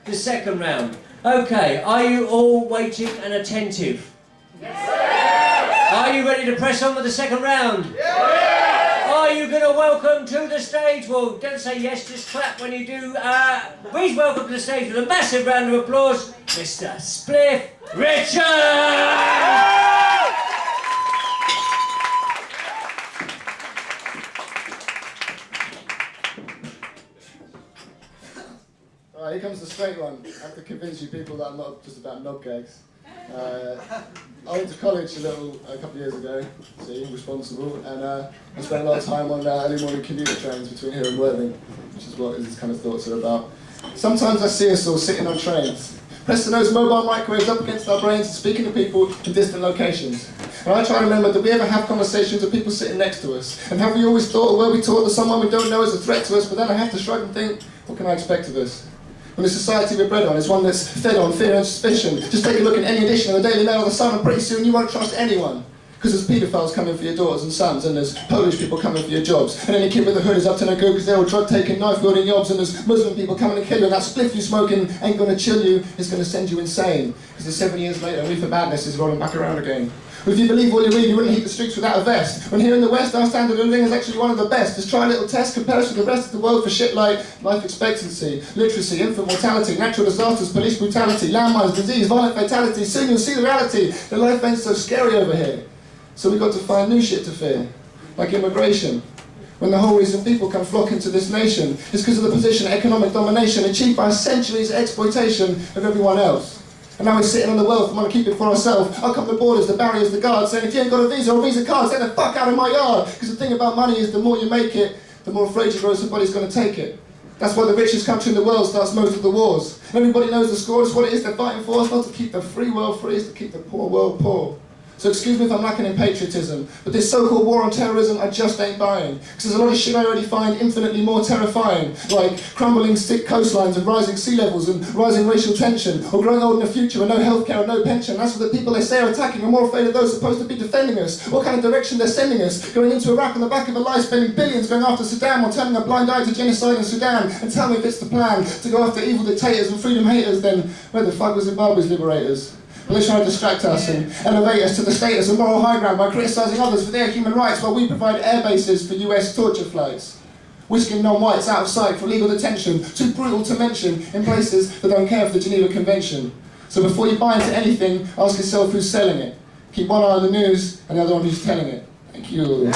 the second round. Okay, are you all waiting and attentive? Yes. Are you ready to press on with the second round? Yes. Are you going to welcome to the stage? Well, don't say yes, just clap when you do. Please welcome to the stage with a massive round of applause, Mr. Spliff Richard! Here comes the straight one. I have to convince you people that I'm not just about knob gags. I went to college a couple of years ago, see, responsible, and I spent a lot of time on early morning commuter trains between here and Worthing, which is what these kind of thoughts are about. Sometimes I see us all sitting on trains, pressing those mobile microwaves up against our brains and speaking to people in distant locations. And I try to remember, did we ever have conversations with people sitting next to us? And have we always thought, or were we taught that someone we don't know is a threat to us, but then I have to shrug and think, what can I expect of this? When the society we're bred on is one that's fed on fear and suspicion. Just take a look at any edition of the Daily Mail or the Sun and pretty soon you won't trust anyone. Because there's paedophiles coming for your daughters and sons, and there's Polish people coming for your jobs, and any kid with a hood is up to no good because they're all drug-taking, knife-wielding yobs, and there's Muslim people coming to kill you, and that spliff you smoking ain't going to chill you, it's going to send you insane. Because 7 years later, reefer madness is rolling back around again. If you believe all you read, you wouldn't heat the streets without a vest. When here in the West, our standard of living is actually one of the best. Just try a little test, compare us with the rest of the world for shit like life expectancy, literacy, infant mortality, natural disasters, police brutality, landmines, disease, violent fatality. Soon you'll see the reality that life ain't so scary over here. So we've got to find new shit to fear, like immigration. When the whole reason people come flocking to this nation is because of the position of economic domination achieved by centuries of exploitation of everyone else. And now we're sitting on the wealth and want to keep it for ourselves. Up come the borders, the barriers, the guards, saying if you ain't got a visa or visa card, get the fuck out of my yard. Because the thing about money is the more you make it, the more afraid you grow somebody's going to take it. That's why the richest country in the world starts most of the wars. And everybody knows the score, it's what it is they're fighting for. It's not to keep the free world free, it's to keep the poor world poor. So excuse me if I'm lacking in patriotism, but this so-called war on terrorism I just ain't buying. Because there's a lot of shit I already find infinitely more terrifying, like crumbling thick coastlines and rising sea levels and rising racial tension, or growing old in the future with no healthcare and no pension. That's what the people they say are attacking are more afraid of those supposed to be defending us. What kind of direction they're sending us, going into Iraq on the back of a lie, spending billions going after Saddam while turning a blind eye to genocide in Sudan. And tell me if it's the plan to go after evil dictators and freedom haters, then where the fuck was Zimbabwe's liberators? Well, they're trying to distract us and elevate us to the status of moral high ground by criticising others for their human rights while we provide air bases for US torture flights. Whisking non-whites out of sight for legal detention, too brutal to mention, in places that don't care for the Geneva Convention. So before you buy into anything, ask yourself who's selling it. Keep one eye on the news and the other on who's telling it. Thank you.